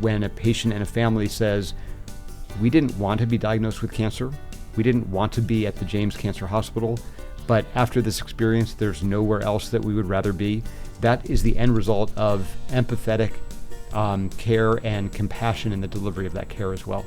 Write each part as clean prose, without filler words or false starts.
when a patient and a family says, we didn't want to be diagnosed with cancer. We didn't want to be at the James Cancer Hospital, but after this experience, there's nowhere else that we would rather be. That is the end result of empathetic care and compassion in the delivery of that care as well.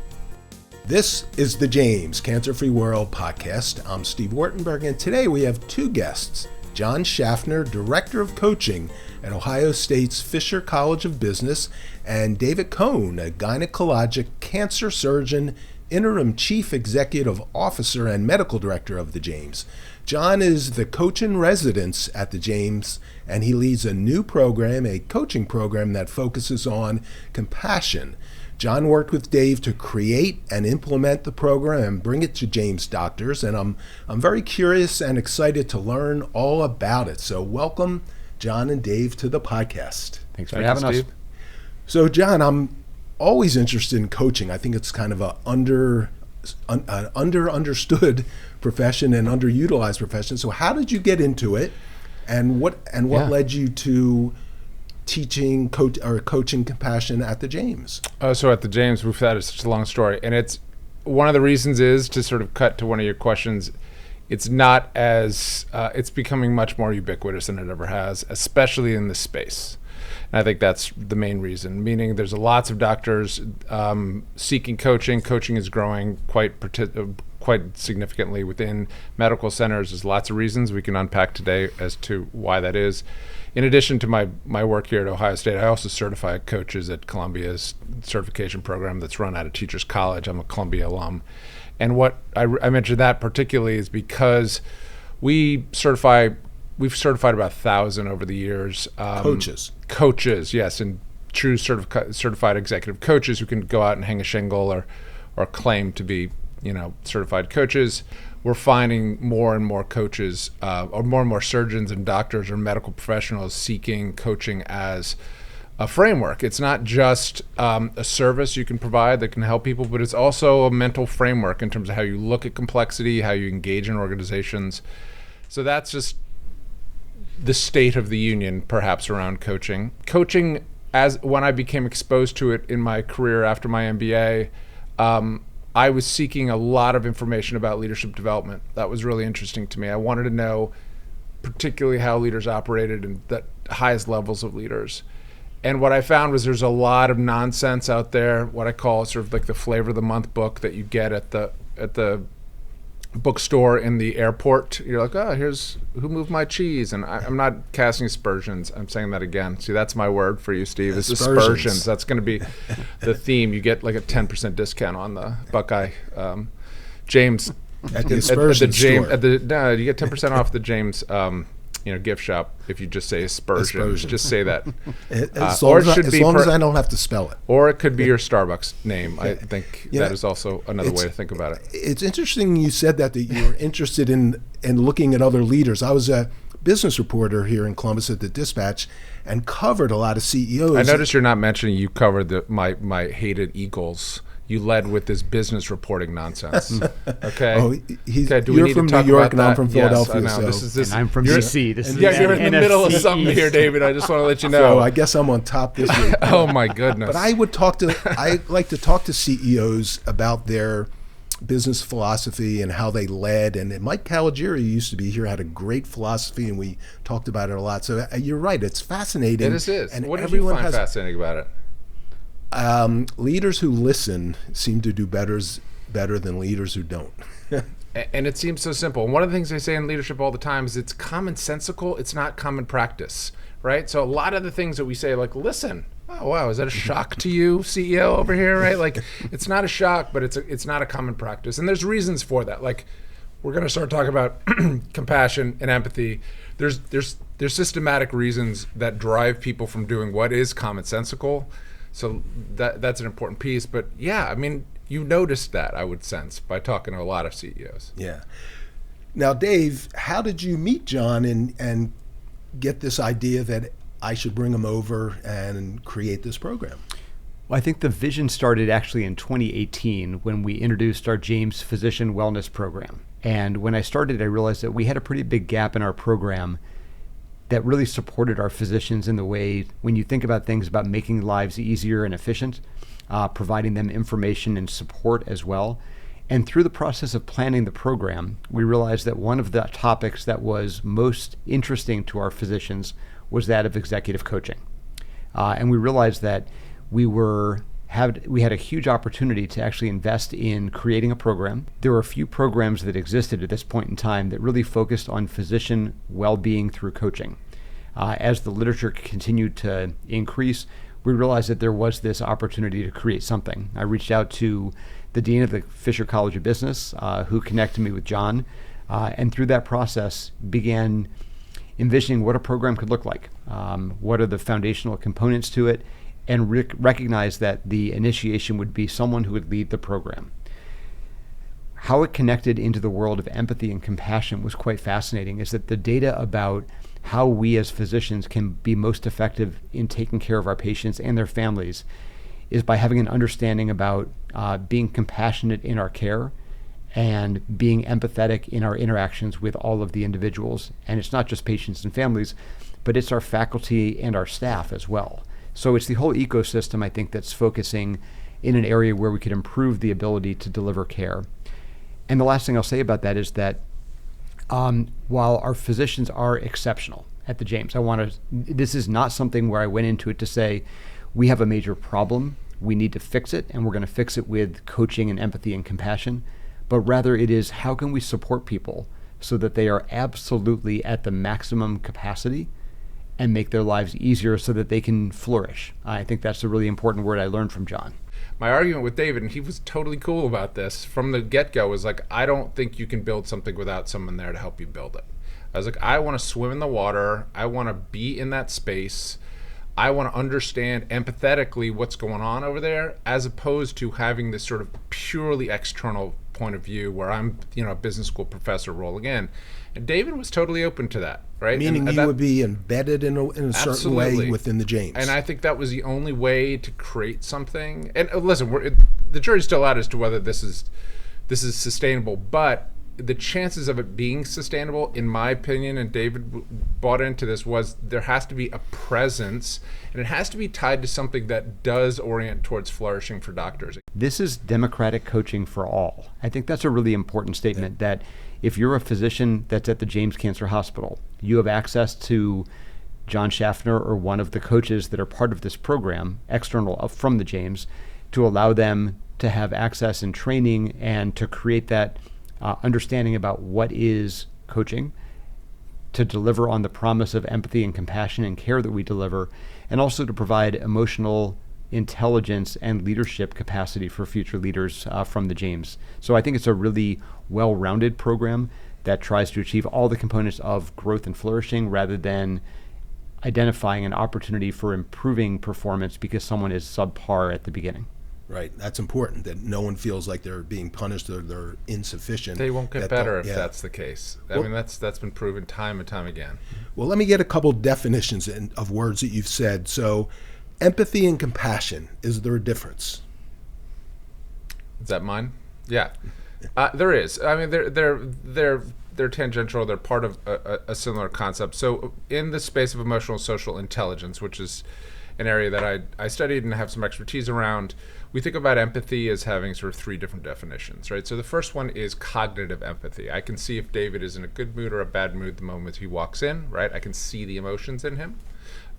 This is the James Cancer-Free World podcast. I'm Steve Wartenberg, and today we have two guests. John Schaffner, Director of Coaching at Ohio State's Fisher College of Business, and David Cohn, a gynecologic cancer surgeon, interim chief executive officer and medical director of the James. John is the coach in residence at the James, and he leads a new program, a coaching program that focuses on compassion. John worked with Dave to create and implement the program and bring it to James doctors, and I'm very curious and excited to learn all about it. So welcome, John and Dave, to the podcast. Thanks for having us. So John, I'm always interested in coaching. I think it's kind of an understood profession and underutilized profession. So how did you get into it, and what led you to teaching coaching compassion at the James? So at the James, we've had such a long story, and it's one of the reasons is to sort of cut to one of your questions. It's not as it's becoming much more ubiquitous than it ever has, especially in this space. And I think that's the main reason, meaning there's lots of doctors seeking coaching. Coaching is growing quite significantly within medical centers. There's lots of reasons we can unpack today as to why that is. In addition to my work here at Ohio State, I also certify coaches at Columbia's certification program that's run out of Teachers College. I'm a Columbia alum. And what I mentioned that particularly is because we've certified about 1,000 over the years. Coaches, yes, and true certified executive coaches who can go out and hang a shingle or claim to be, certified coaches. We're finding more and more coaches, or more surgeons and doctors or medical professionals seeking coaching as a framework. It's not just a service you can provide that can help people, but it's also a mental framework in terms of how you look at complexity, how you engage in organizations. So that's just the state of the union, perhaps, around coaching. Coaching, as when I became exposed to it in my career after my MBA, I was seeking a lot of information about leadership development. That was really interesting to me. I wanted to know particularly how leaders operated in the highest levels of leaders. And what I found was there's a lot of nonsense out there, what I call sort of like the flavor of the month book that you get at the bookstore in the airport. You're like, oh, here's Who Moved My Cheese? And I'm not casting aspersions. I'm saying that again. See, that's my word for you, Steve. It's aspersions. That's going to be the theme. You get like a 10% discount on the Buckeye James. At the aspersion store. You get 10% off the James gift shop if you just say aspersions. Just say that. As long as I don't have to spell it. Or it could be your Starbucks name. I think that is also another way to think about it. It's interesting you said that you were interested in looking at other leaders. I was a business reporter here in Columbus at the Dispatch and covered a lot of CEOs. I noticed you're not mentioning you covered my hated Eagles. You led with this business reporting nonsense. Okay. You're from New York and I'm from Philadelphia. Yes, I know. So. And I'm from DC. You're in the middle of something here, David. I just want to let you know. So I guess I'm on top this week. Oh my goodness. But I like to talk to CEOs about their business philosophy and how they led. And Mike Caligiuri used to be here, had a great philosophy, and we talked about it a lot. So you're right. It's fascinating. It is. And what did you find fascinating about it? Leaders who listen seem to do better than leaders who don't. And it seems so simple. And one of the things I say in leadership all the time is it's commonsensical. It's not common practice, right? So a lot of the things that we say, like, listen, oh, wow, is that a shock to you, CEO over here, right? Like, it's not a shock, but it's not a common practice. And there's reasons for that. Like, we're going to start talking about compassion and empathy. There's systematic reasons that drive people from doing what is commonsensical. So that's an important piece. But yeah, I mean, you noticed that, I would sense, by talking to a lot of CEOs. Yeah. Now, Dave, how did you meet John and get this idea that I should bring him over and create this program? Well, I think the vision started actually in 2018 when we introduced our James Physician Wellness Program. And when I started, I realized that we had a pretty big gap in our program that really supported our physicians in the way, when you think about things about making lives easier and efficient, providing them information and support as well. And through the process of planning the program, we realized that one of the topics that was most interesting to our physicians was that of executive coaching. And we realized that we had a huge opportunity to actually invest in creating a program. There were a few programs that existed at this point in time that really focused on physician well-being through coaching. As the literature continued to increase, we realized that there was this opportunity to create something. I reached out to the dean of the Fisher College of Business, who connected me with John, and through that process began envisioning what a program could look like, what are the foundational components to it, and recognize that the initiation would be someone who would lead the program. How it connected into the world of empathy and compassion was quite fascinating, is that the data about how we as physicians can be most effective in taking care of our patients and their families is by having an understanding about being compassionate in our care and being empathetic in our interactions with all of the individuals. And it's not just patients and families, but it's our faculty and our staff as well. So it's the whole ecosystem, I think, that's focusing in an area where we could improve the ability to deliver care. And the last thing I'll say about that is that while our physicians are exceptional at the James, this is not something where I went into it to say, we have a major problem, we need to fix it, and we're going to fix it with coaching and empathy and compassion. But rather it is, how can we support people so that they are absolutely at the maximum capacity and make their lives easier so that they can flourish. I think that's a really important word I learned from John. My argument with David, and he was totally cool about this from the get-go, was like, I don't think you can build something without someone there to help you build it. I was like, I want to swim in the water. I want to be in that space. I want to understand empathetically what's going on over there, as opposed to having this sort of purely external point of view where I'm, a business school professor rolling in. And David was totally open to that, right? Meaning you would be embedded in a certain way within the James. And I think that was the only way to create something. And listen, the jury's still out as to whether this is sustainable, but the chances of it being sustainable, in my opinion, and David bought into this, was there has to be a presence, and it has to be tied to something that does orient towards flourishing for doctors. This is democratic coaching for all. I think that's a really important statement, that if you're a physician that's at the James Cancer Hospital, you have access to John Schaffner or one of the coaches that are part of this program, external from the James, to allow them to have access and training and to create that understanding about what is coaching, to deliver on the promise of empathy and compassion and care that we deliver, and also to provide emotional intelligence and leadership capacity for future leaders from the James. So I think it's a really well-rounded program that tries to achieve all the components of growth and flourishing, rather than identifying an opportunity for improving performance because someone is subpar at the beginning. Right. That's important, that no one feels like they're being punished or they're insufficient. They won't get better if that's the case. I mean, that's been proven time and time again. Well, let me get a couple definitions of words that you've said. So, empathy and compassion, is there a difference? Is that mine? Yeah. There is. I mean, they're tangential. They're part of a similar concept. So in the space of emotional social intelligence, which is an area that I studied and have some expertise around, we think about empathy as having sort of three different definitions, right? So the first one is cognitive empathy. I can see if David is in a good mood or a bad mood the moment he walks in, right? I can see the emotions in him.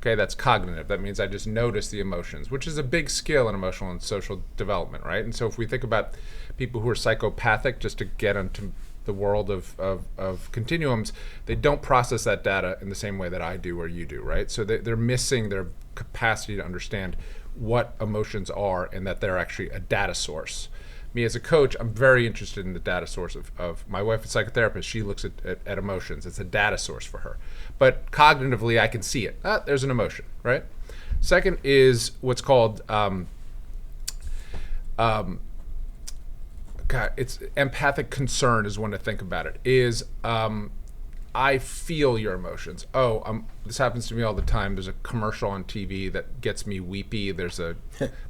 Okay, that's cognitive. That means I just notice the emotions, which is a big skill in emotional and social development, right? And so if we think about people who are psychopathic, just to get into the world of continuums, they don't process that data in the same way that I do or you do, right? So they're missing their capacity to understand what emotions are and that they're actually a data source. Me as a coach, I'm very interested in the data source of my wife, a psychotherapist. She looks at emotions. It's a data source for her. But cognitively, I can see it. There's an emotion, right? Second is what's called, it's empathic concern is one to think about it, is I feel your emotions. This happens to me all the time. There's a commercial on TV that gets me weepy. There's a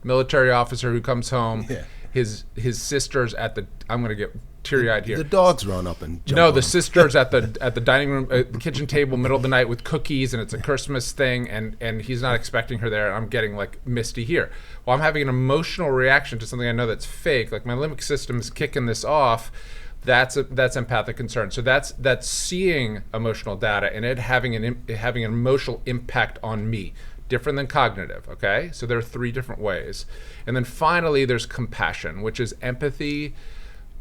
military officer who comes home his sisters at the, I'm going to get teary-eyed here. The dogs run up and jump No, on the him. sisters at the dining room, the kitchen table, middle of the night with cookies, and it's a Christmas thing, and he's not expecting her there, and I'm getting like misty here. Well, I'm having an emotional reaction to something I know that's fake, like my limbic system is kicking this off. That's empathic concern. So that's seeing emotional data and it having an emotional impact on me. Different than cognitive, okay? So there are 3 different ways. And then finally, there's compassion, which is empathy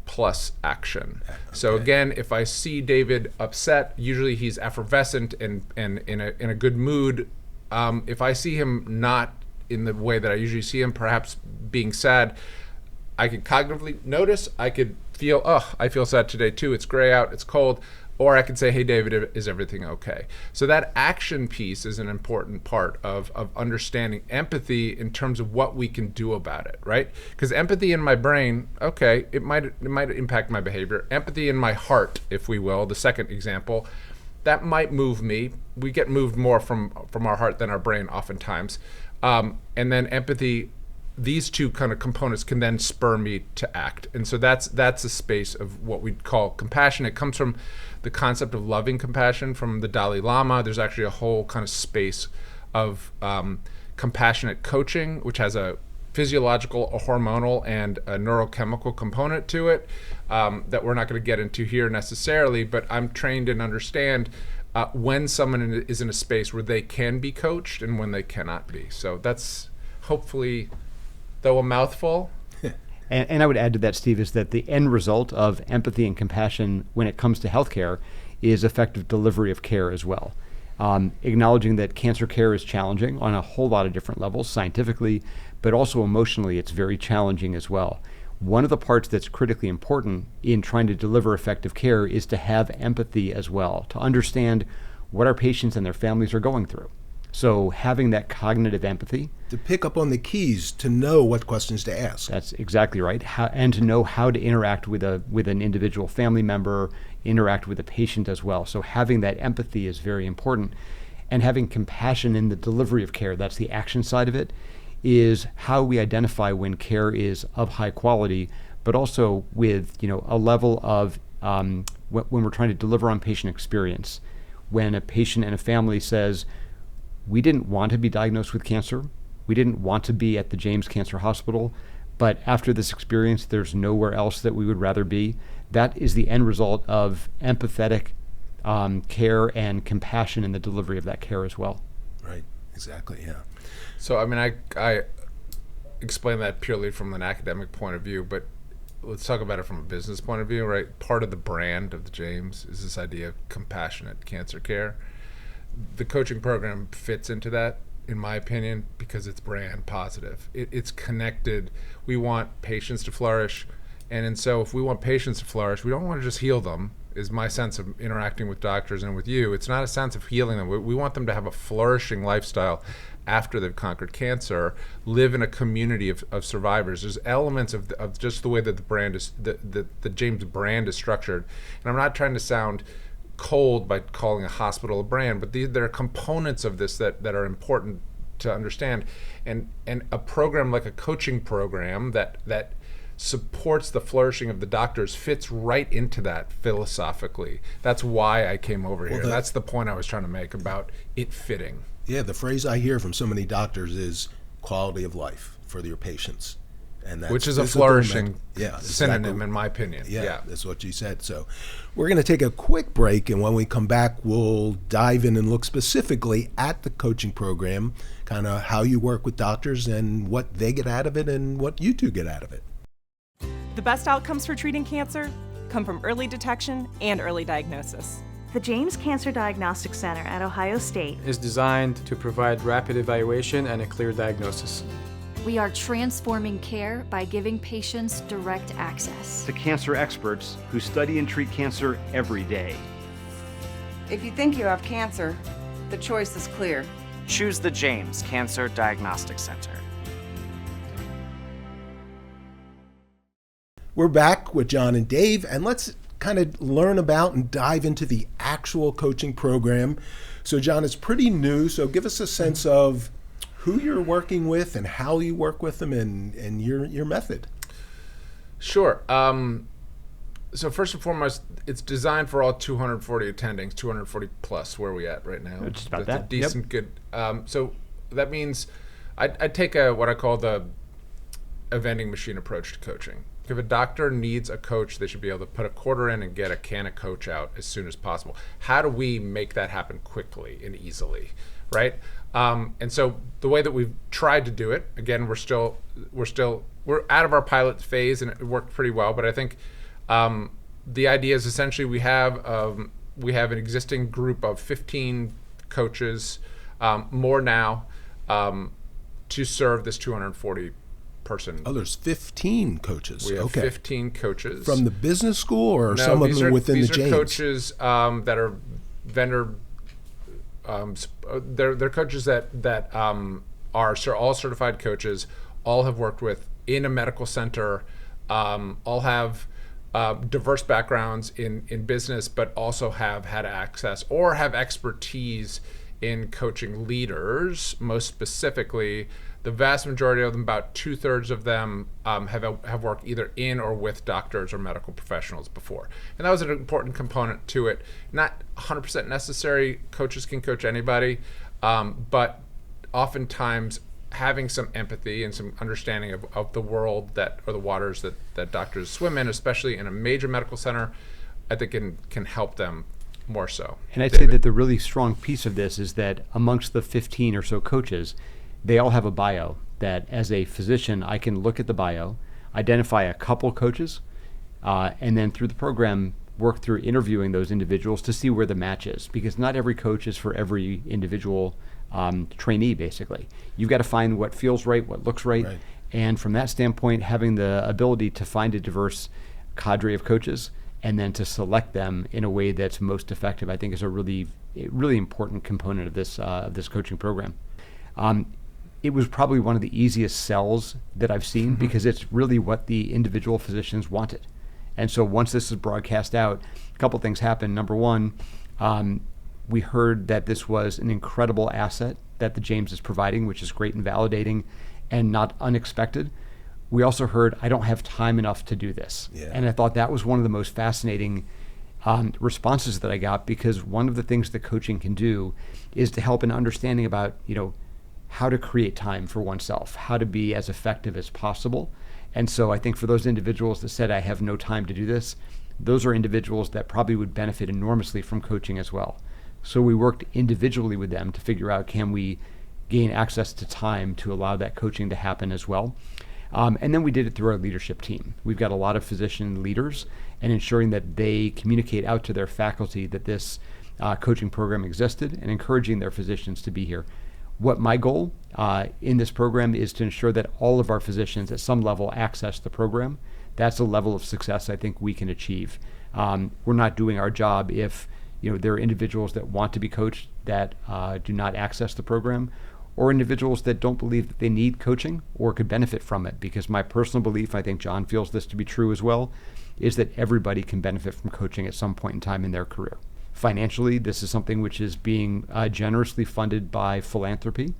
plus action. Okay. So again, if I see David upset, usually he's effervescent and in a good mood. If I see him not in the way that I usually see him, perhaps being sad, I could cognitively notice. I could feel, I feel sad today too. It's gray out, it's cold. Or I could say, hey, David, is everything okay? So that action piece is an important part of understanding empathy in terms of what we can do about it, right? Because empathy in my brain, okay, it might impact my behavior. Empathy in my heart, if we will, the second example, that might move me. We get moved more from our heart than our brain oftentimes. And then empathy, these 2 kind of components can then spur me to act. And so that's a space of what we call compassion. It comes from the concept of loving compassion from the Dalai Lama. There's actually a whole kind of space of compassionate coaching, which has a physiological, a hormonal, and a neurochemical component to it that we're not going to get into here necessarily, but I'm trained and understand when someone is in a space where they can be coached and when they cannot be. So that's hopefully, though a mouthful. And I would add to that, Steve, is that the end result of empathy and compassion when it comes to healthcare is effective delivery of care as well. Acknowledging that cancer care is challenging on a whole lot of different levels, scientifically, but also emotionally, it's very challenging as well. One of the parts that's critically important in trying to deliver effective care is to have empathy as well, to understand what our patients and their families are going through. So having that cognitive empathy. To pick up on the keys to know what questions to ask. That's exactly right. And to know how to interact with an individual family member, interact with a patient as well. So having that empathy is very important. And having compassion in the delivery of care, that's the action side of it, is how we identify when care is of high quality, but also with a level of when we're trying to deliver on patient experience. When a patient and a family says, we didn't want to be diagnosed with cancer. We didn't want to be at the James Cancer Hospital, but after this experience, there's nowhere else that we would rather be. That is the end result of empathetic care and compassion in the delivery of that care as well. Right, exactly, yeah. So, I mean, I explain that purely from an academic point of view, but let's talk about it from a business point of view, right? Part of the brand of the James is this idea of compassionate cancer care. The coaching program fits into that, in my opinion, because it's brand positive. It's connected. We want patients to flourish. And so if we want patients to flourish, we don't want to just heal them, is my sense of interacting with doctors and with you. It's not a sense of healing them. We want them to have a flourishing lifestyle after they've conquered cancer, live in a community of survivors. There's elements of just the way that the brand is, the James brand is structured. And I'm not trying to sound cold by calling a hospital a brand, but there are components of this that are important to understand. And a program like a coaching program that supports the flourishing of the doctors fits right into that philosophically. That's why I came over here. That's the point I was trying to make about it fitting. Yeah, the phrase I hear from so many doctors is quality of life for your patients. And which is a flourishing synonym, exactly, in my opinion. Yeah, that's what you said. So we're going to take a quick break, and when we come back, we'll dive in and look specifically at the coaching program, kind of how you work with doctors and what they get out of it and what you two get out of it. The best outcomes for treating cancer come from early detection and early diagnosis. The James Cancer Diagnostic Center at Ohio State is designed to provide rapid evaluation and a clear diagnosis. We are transforming care by giving patients direct access to cancer experts who study and treat cancer every day. If you think you have cancer, the choice is clear. Choose the James Cancer Diagnostic Center. We're back with John and Dave, and let's kind of learn about and dive into the actual coaching program. So John, it's pretty new, so give us a sense of who you're working with and how you work with them and your method. Sure. So first and foremost, it's designed for all 240 attendings, 240 plus. Where are we at right now? Just about That's that. a decent, good. So that means I take what I call a vending machine approach to coaching. If a doctor needs a coach, they should be able to put a quarter in and get a can of coach out as soon as possible. How do we make that happen quickly and easily, right? And so the way that we've tried to do it, again, we're out of our pilot phase and it worked pretty well. But I think the idea is essentially we have an existing group of 15 coaches, more now, to serve this 240 person. Oh, there's 15 coaches. We have 15 coaches. From the business school or some of them within the James? These are coaches that are vendor, they're coaches that are all certified coaches, all have worked in a medical center, all have diverse backgrounds in business, but also have had access or have expertise in coaching leaders. Most specifically, the vast majority of them, about 2/3 of them, have worked either in or with doctors or medical professionals before. And that was an important component to it. Not 100% necessary. Coaches can coach anybody, but oftentimes having some empathy and some understanding of the world or the waters that doctors swim in, especially in a major medical center, I think can help them more so. And I'd say that the really strong piece of this is that amongst the 15 or so coaches, they all have a bio that as a physician, I can look at the bio, identify a couple coaches, and then through the program, work through interviewing those individuals to see where the match is, because not every coach is for every individual trainee, basically. You've got to find what feels right, what looks right. And from that standpoint, having the ability to find a diverse cadre of coaches and then to select them in a way that's most effective, I think is a really important component of this coaching program. It was probably one of the easiest sells that I've seen because it's really what the individual physicians wanted. And so once this is broadcast out, a couple things happened. Number one, we heard that this was an incredible asset that the James is providing, which is great and validating and not unexpected. We also heard, I don't have time enough to do this. Yeah. And I thought that was one of the most fascinating responses that I got, because one of the things that coaching can do is to help in understanding about, how to create time for oneself, how to be as effective as possible. And so I think for those individuals that said, I have no time to do this, those are individuals that probably would benefit enormously from coaching as well. So we worked individually with them to figure out, can we gain access to time to allow that coaching to happen as well? And then we did it through our leadership team. We've got a lot of physician leaders, and ensuring that they communicate out to their faculty that this coaching program existed and encouraging their physicians to be here. What my goal in this program is to ensure that all of our physicians at some level access the program. That's a level of success I think we can achieve. We're not doing our job if there are individuals that want to be coached that do not access the program, or individuals that don't believe that they need coaching or could benefit from it. Because my personal belief, I think John feels this to be true as well, is that everybody can benefit from coaching at some point in time in their career. Financially, this is something which is being generously funded by philanthropy,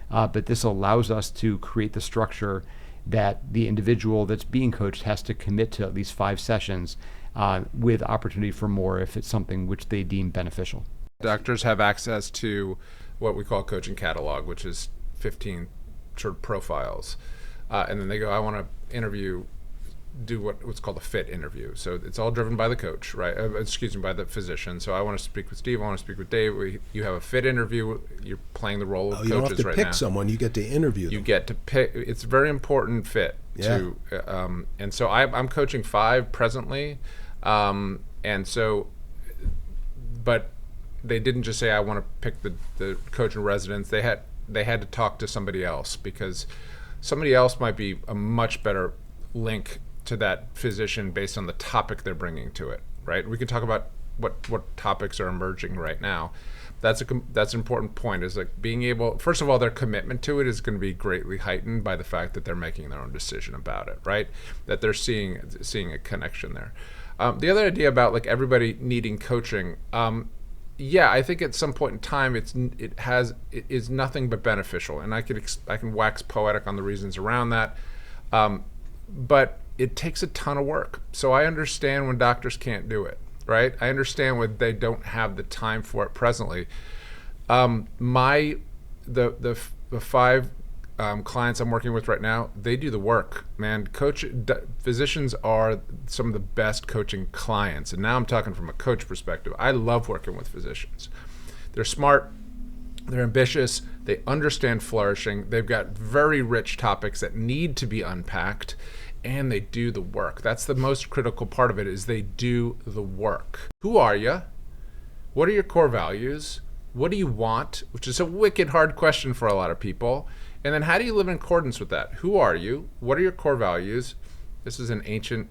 but this allows us to create the structure that the individual that's being coached has to commit to at least 5 sessions with opportunity for more if it's something which they deem beneficial. Doctors have access to what we call coaching catalog, which is 15 sort of profiles. And then they go, I want to do what's called a fit interview. So it's all driven by the coach, right? By the physician. So I want to speak with Steve, I want to speak with Dave. You have a fit interview. You're playing the role of coaches right now. You don't have to pick someone, you get to interview them. You get to pick. It's a very important fit. Yeah. And so I'm coaching 5 presently. And so, but they didn't just say, I want to pick the coach in residence. They had to talk to somebody else, because somebody else might be a much better link to that physician based on the topic they're bringing to it, right? We can talk about what topics are emerging right now. That's an important point, is like being able, first of all, their commitment to it is going to be greatly heightened by the fact that they're making their own decision about it, right? That they're seeing a connection there. The other idea about like everybody needing coaching, I think at some point in time it is nothing but beneficial, and I can wax poetic on the reasons around that, but it takes a ton of work. So I understand when doctors can't do it, right? I understand when they don't have the time for it presently. The five clients I'm working with right now, they do the work, man. Physicians are some of the best coaching clients. And now I'm talking from a coach perspective. I love working with physicians. They're smart, they're ambitious, they understand flourishing, they've got very rich topics that need to be unpacked, and they do the work. That's the most critical part of it, is they do the work. Who are you? What are your core values? What do you want? Which is a wicked hard question for a lot of people. And then how do you live in accordance with that? Who are you? What are your core values? This is an ancient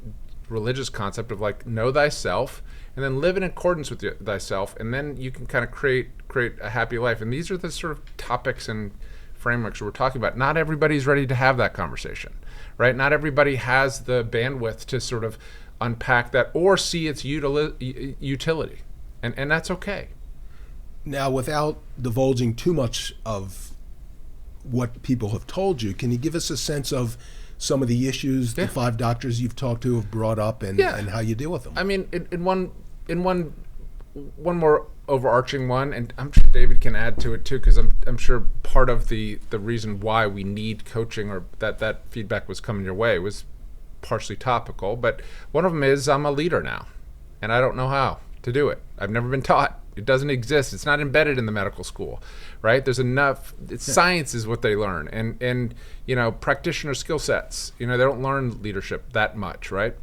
religious concept of like, know thyself, and then live in accordance with thyself, and then you can kind of create a happy life. And these are the sort of topics and frameworks we're talking about. Not everybody's ready to have that conversation, right? Not everybody has the bandwidth to sort of unpack that or see its utility, and that's okay. Now, without divulging too much of what people have told you, can you give us a sense of some of the issues the five doctors you've talked to have brought up and how you deal with them? I mean, in one more overarching one, and I'm sure David can add to it too, because I'm sure part of the reason why we need coaching, or that feedback was coming your way, was partially topical. But one of them is, I'm a leader now, and I don't know how to do it. I've never been taught. It doesn't exist. It's not embedded in the medical school, right? There's enough. Science is what they learn, and practitioner skill sets. They don't learn leadership that much, right?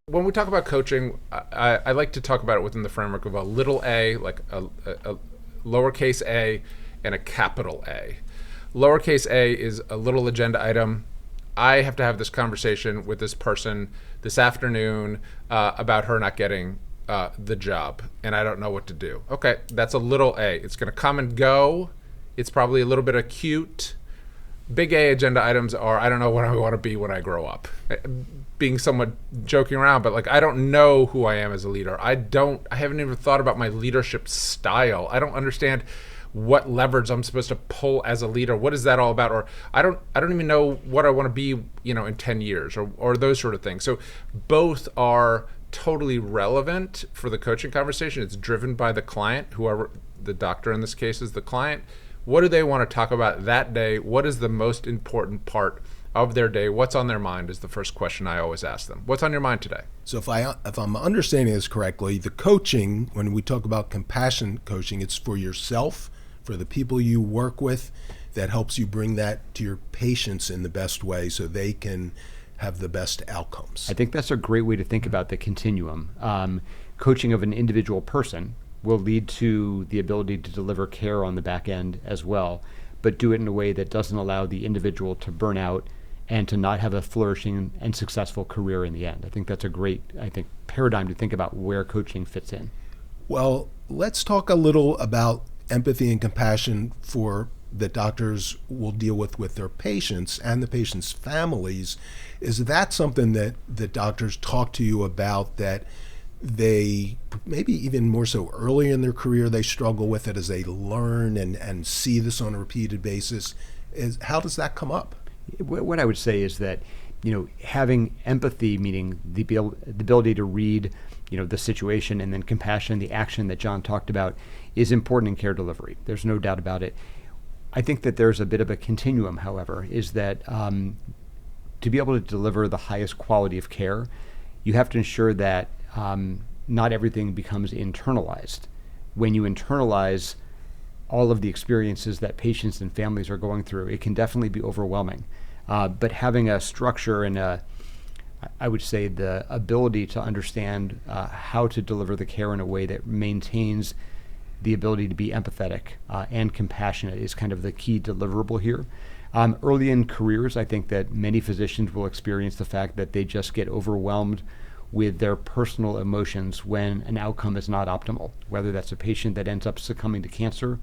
When we talk about coaching, I like to talk about it within the framework of a little a, like a lowercase a, and a capital A. Lowercase a is a little agenda item. I have to have this conversation with this person this afternoon about her not getting the job, and I don't know what to do. Okay, that's a little a. It's going to come and go. It's probably a little bit acute. Big A agenda items are, I don't know what I want to be when I grow up. Being somewhat joking around, but like, I don't know who I am as a leader. I haven't even thought about my leadership style. I don't understand what levers I'm supposed to pull as a leader. What is that all about? Or I don't even know what I want to be, in 10 years or those sort of things. So both are totally relevant for the coaching conversation. It's driven by the client, whoever the doctor in this case is the client. What do they want to talk about that day? What is the most important part of their day? What's on their mind is the first question I always ask them. What's on your mind today? So if I'm understanding this correctly, the coaching, when we talk about compassion coaching, it's for yourself, for the people you work with, that helps you bring that to your patients in the best way so they can have the best outcomes. I think that's a great way to think about the continuum. Coaching of an individual person will lead to the ability to deliver care on the back end as well, but do it in a way that doesn't allow the individual to burn out and to not have a flourishing and successful career in the end. I think that's a great, paradigm to think about where coaching fits in. Well, let's talk a little about empathy and compassion that doctors will deal with their patients and the patients' families. Is that something that doctors talk to you about, that they, maybe even more so early in their career, they struggle with it as they learn and see this on a repeated basis? How does that come up? What I would say is that, having empathy, meaning the ability to read, the situation, and then compassion, the action that John talked about, is important in care delivery. There's no doubt about it. I think that there's a bit of a continuum, however, is that to be able to deliver the highest quality of care, you have to ensure that not everything becomes internalized. When you internalize all of the experiences that patients and families are going through, it can definitely be overwhelming. But having a structure and I would say the ability to understand how to deliver the care in a way that maintains the ability to be empathetic and compassionate is kind of the key deliverable here. Early in careers, I think that many physicians will experience the fact that they just get overwhelmed with their personal emotions when an outcome is not optimal, whether that's a patient that ends up succumbing to cancer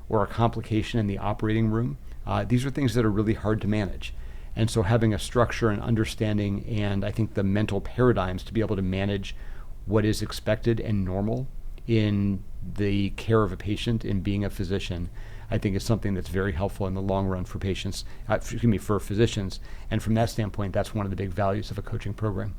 or a complication in the operating room. These are things that are really hard to manage. And so having a structure and understanding, and I think the mental paradigms to be able to manage what is expected and normal in the care of a patient, in being a physician, I think is something that's very helpful in the long run for patients, for physicians. And from that standpoint, that's one of the big values of a coaching program.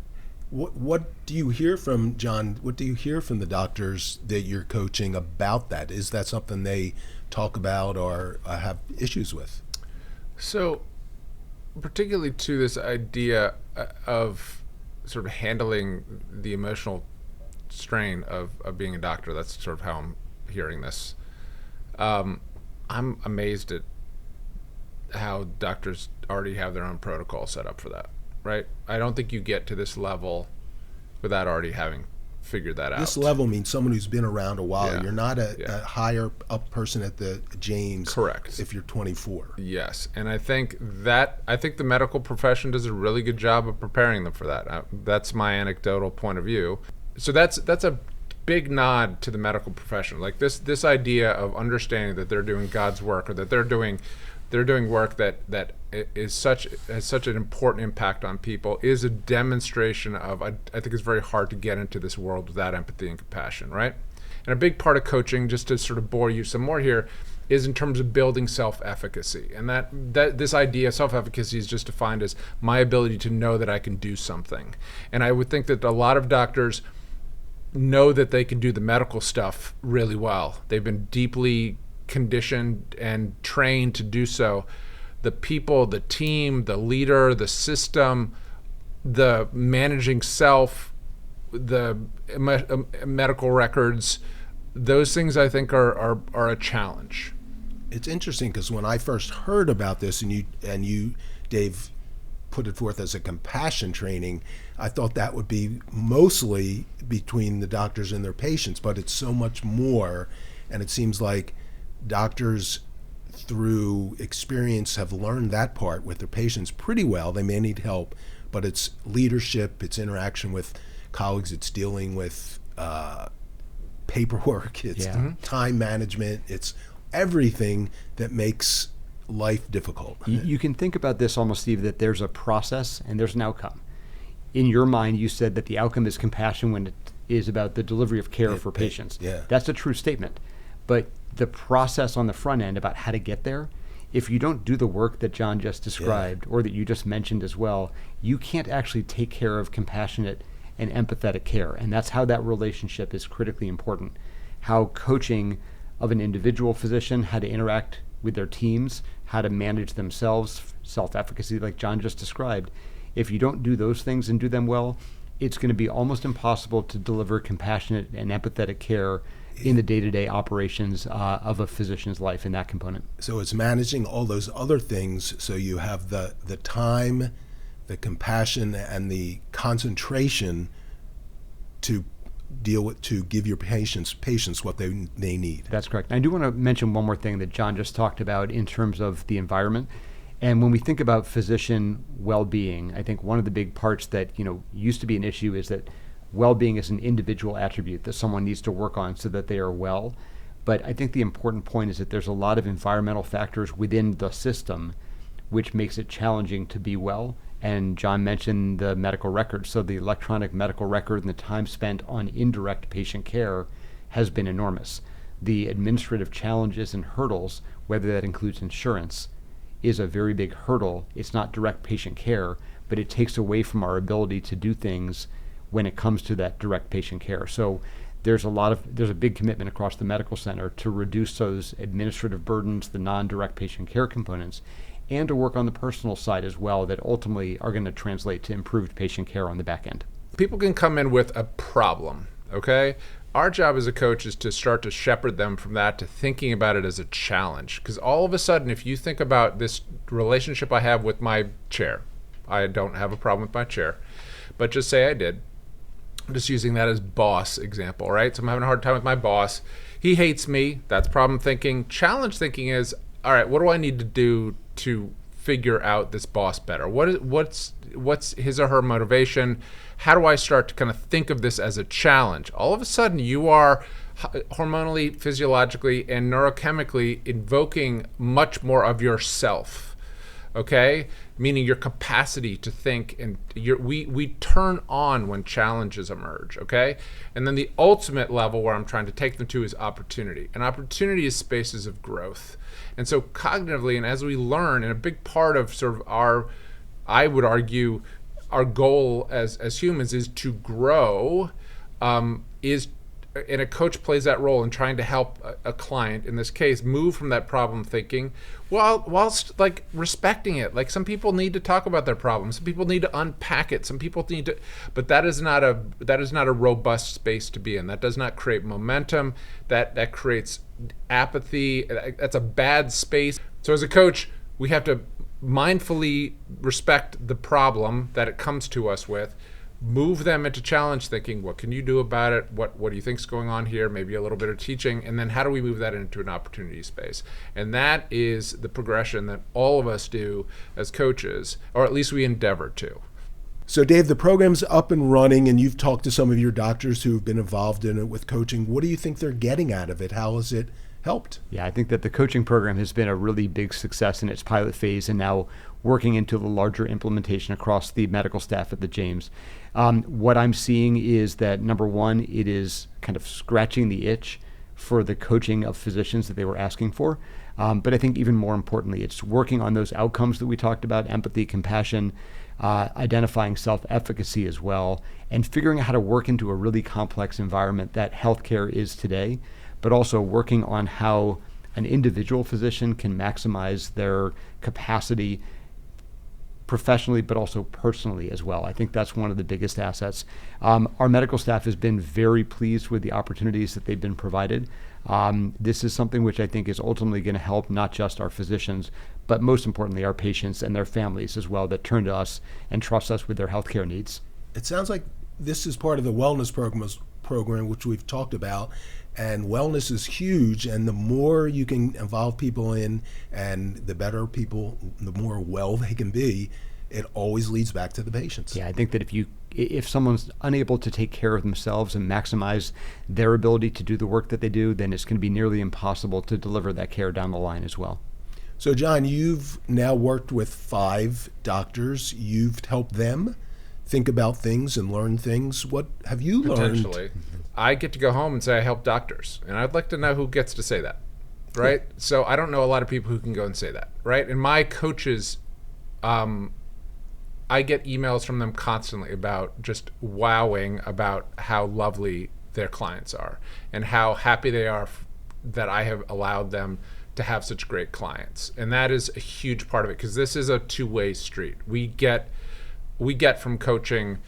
What do you hear from, John, what do you hear from the doctors that you're coaching about that? Is that something they talk about or have issues with? So, particularly to this idea of sort of handling the emotional strain of being a doctor, that's sort of how I'm hearing this. I'm amazed at how doctors already have their own protocol set up for that, right? I don't think you get to this level without already having figured that out. This level means someone who's been around a while. Yeah. You're not a higher up person at the James. Correct. If you're 24. Yes, and I think the medical profession does a really good job of preparing them for that. That's my anecdotal point of view. So that's a big nod to the medical profession. Like this idea of understanding that they're doing God's work, or that they're doing work that has such an important impact on people, is a demonstration of, I think it's very hard to get into this world without empathy and compassion, right? And a big part of coaching, just to sort of bore you some more here, is in terms of building self-efficacy. And that this idea of self-efficacy is just defined as my ability to know that I can do something. And I would think that a lot of doctors know that they can do the medical stuff really well. They've been deeply conditioned and trained to do so. The people, the team, the leader, the system, the managing self, the medical records, those things I think are a challenge. It's interesting because when I first heard about this, and you, Dave, put it forth as a compassion training, I thought that would be mostly between the doctors and their patients, but it's so much more. And it seems like doctors through experience have learned that part with their patients pretty well. They may need help, but it's leadership, it's interaction with colleagues, it's dealing with paperwork, it's time management, it's everything that makes life difficult. You can think about this almost, Steve, that there's a process and there's an outcome. In your mind, you said that the outcome is compassion when it is about the delivery of care for patients. Yeah. That's a true statement. But the process on the front end about how to get there, if you don't do the work that John just described, or that you just mentioned as well, you can't actually take care of compassionate and empathetic care. And that's how that relationship is critically important. How coaching of an individual physician, how to interact with their teams, how to manage themselves, self-efficacy like John just described. If you don't do those things and do them well, it's going to be almost impossible to deliver compassionate and empathetic care in the day-to-day operations of a physician's life in that component. So it's managing all those other things, so you have the time, the compassion, and the concentration to deal with, to give your patients what they need. That's correct. And I do want to mention one more thing that John just talked about in terms of the environment. And when we think about physician well-being, I think one of the big parts that used to be an issue is that well-being is an individual attribute that someone needs to work on so that they are well. But I think the important point is that there's a lot of environmental factors within the system which makes it challenging to be well. And John mentioned the medical record. So the electronic medical record and the time spent on indirect patient care has been enormous. The administrative challenges and hurdles, whether that includes insurance, is a very big hurdle. It's not direct patient care, but it takes away from our ability to do things when it comes to that direct patient care. So there's a big commitment across the medical center to reduce those administrative burdens, the non-direct patient care components, and to work on the personal side as well that ultimately are going to translate to improved patient care on the back end. People can come in with a problem, okay? Our job as a coach is to start to shepherd them from that to thinking about it as a challenge. Because all of a sudden, if you think about this relationship I have with my chair, I don't have a problem with my chair, but just say I did. I'm just using that as boss example, right? So I'm having a hard time with my boss. He hates me. That's problem thinking. Challenge thinking is, all right, what do I need to do to figure out this boss better? What's his or her motivation? How do I start to kind of think of this as a challenge? All of a sudden, you are hormonally, physiologically, and neurochemically invoking much more of yourself. okay? Meaning your capacity to think, and we turn on when challenges emerge, okay? And then the ultimate level where I'm trying to take them to is opportunity. And opportunity is spaces of growth. And so cognitively, and as we learn, and a big part of sort of our, I would argue, our goal as humans is to grow, and a coach plays that role in trying to help a client, in this case, move from that problem thinking whilst like respecting it. Like, some people need to talk about their problems. Some people need to unpack it. Some people need to, but that is not a robust space to be in. That does not create momentum. That creates apathy. That's a bad space. So as a coach, we have to mindfully respect the problem that it comes to us with, move them into challenge thinking. What can you do about it? What do you think's going on here? Maybe a little bit of teaching, and then how do we move that into an opportunity space? And that is the progression that all of us do as coaches, or at least we endeavor to. So Dave, the program's up and running, and you've talked to some of your doctors who've been involved in it with coaching. What do you think they're getting out of it? How has it helped? Yeah, I think that the coaching program has been a really big success in its pilot phase, and now working into the larger implementation across the medical staff at the James. What I'm seeing is that, number one, it is kind of scratching the itch for the coaching of physicians that they were asking for. But I think even more importantly, it's working on those outcomes that we talked about: empathy, compassion, identifying self-efficacy as well, and figuring out how to work into a really complex environment that healthcare is today, but also working on how an individual physician can maximize their capacity professionally, but also personally as well. I think that's one of the biggest assets. Our medical staff has been very pleased with the opportunities that they've been provided. This is something which I think is ultimately going to help not just our physicians, but most importantly, our patients and their families as well, that turn to us and trust us with their healthcare needs. It sounds like this is part of the wellness program, which we've talked about. And wellness is huge, and the more you can involve people in, and the better people, the more well they can be, it always leads back to the patients. Yeah, I think that if someone's unable to take care of themselves and maximize their ability to do the work that they do, then it's going to be nearly impossible to deliver that care down the line as well. So John, you've now worked with 5 doctors. You've helped them think about things and learn things. What have you learned? Potentially. I get to go home and say I help doctors, and I'd like to know who gets to say that, right? So I don't know a lot of people who can go and say that, right? And my coaches, I get emails from them constantly about just wowing about how lovely their clients are and how happy they are that I have allowed them to have such great clients. And that is a huge part of it, because this is a two-way street. We get from coaching,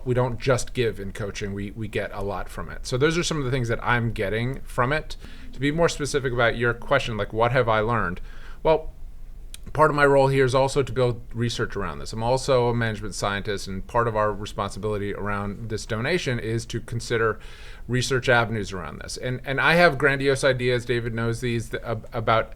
we don't just give in coaching, we get a lot from it. So those are some of the things that I'm getting from it. To be more specific about your question, like what have I learned? Well, part of my role here is also to build research around this. I'm also a management scientist, and part of our responsibility around this donation is to consider research avenues around this. And I have grandiose ideas, David knows these, about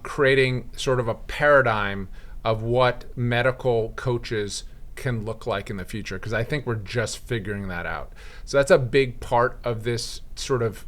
creating sort of a paradigm of what medical coaches can look like in the future, because I think we're just figuring that out. So that's a big part of this sort of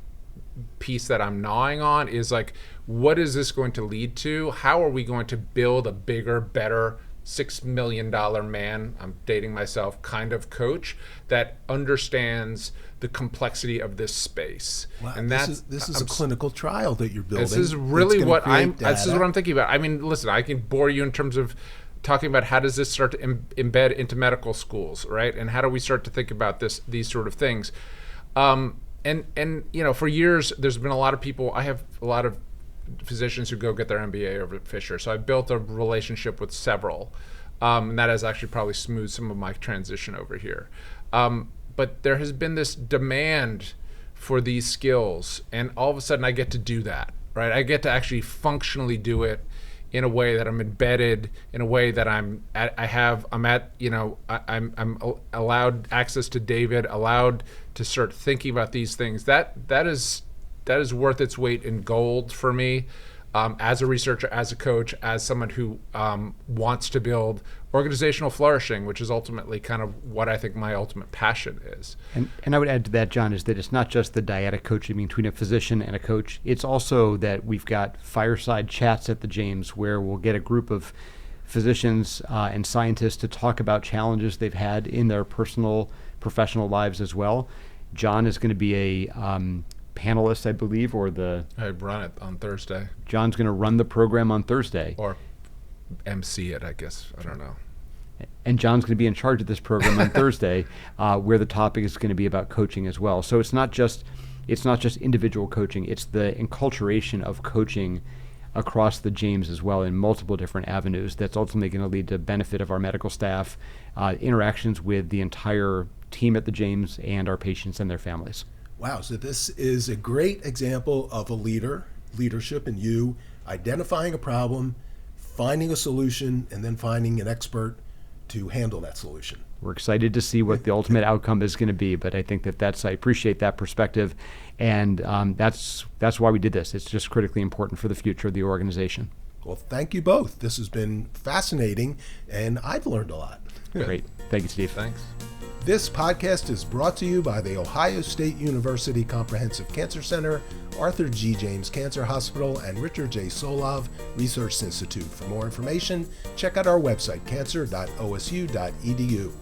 piece that I'm gnawing on, is like, what is this going to lead to? How are we going to build a bigger, better $6 million man, I'm dating myself, kind of coach that understands the complexity of this space? Wow, and this is a clinical trial that you're building. This is really what I'm thinking about. I mean, listen, I can bore you in terms of talking about how does this start to embed into medical schools, right? And how do we start to think about these sort of things? And you know, for years, there's been a lot of people, I have a lot of physicians who go get their MBA over at Fisher. So I built a relationship with several, and that has actually probably smoothed some of my transition over here. But there has been this demand for these skills, and all of a sudden I get to do that, right? I get to actually functionally do it in a way that I'm embedded, in a way that I'm allowed access to David, allowed to start thinking about these things. That is worth its weight in gold for me, as a researcher, as a coach, as someone who wants to build organizational flourishing, which is ultimately kind of what I think my ultimate passion is. And I would add to that, John, is that it's not just the dyadic coaching between a physician and a coach. It's also that we've got fireside chats at the James where we'll get a group of physicians and scientists to talk about challenges they've had in their personal, professional lives as well. John is going to be a panelist, I believe, I run it on Thursday. John's going to run the program on Thursday. Or MC it, I guess. I don't know. And John's going to be in charge of this program on Thursday, where the topic is going to be about coaching as well. So it's not just individual coaching, it's the enculturation of coaching across the James as well in multiple different avenues that's ultimately going to lead to benefit of our medical staff, interactions with the entire team at the James and our patients and their families. Wow, so this is a great example of a leadership in you identifying a problem, finding a solution, and then finding an expert to handle that solution. We're excited to see what the ultimate outcome is going to be, but I think I appreciate that perspective, and that's why we did this. It's just critically important for the future of the organization. Well, thank you both. This has been fascinating, and I've learned a lot. Great. Thank you, Steve. Thanks. This podcast is brought to you by the Ohio State University Comprehensive Cancer Center, Arthur G. James Cancer Hospital, and Richard J. Solove Research Institute. For more information, check out our website, cancer.osu.edu.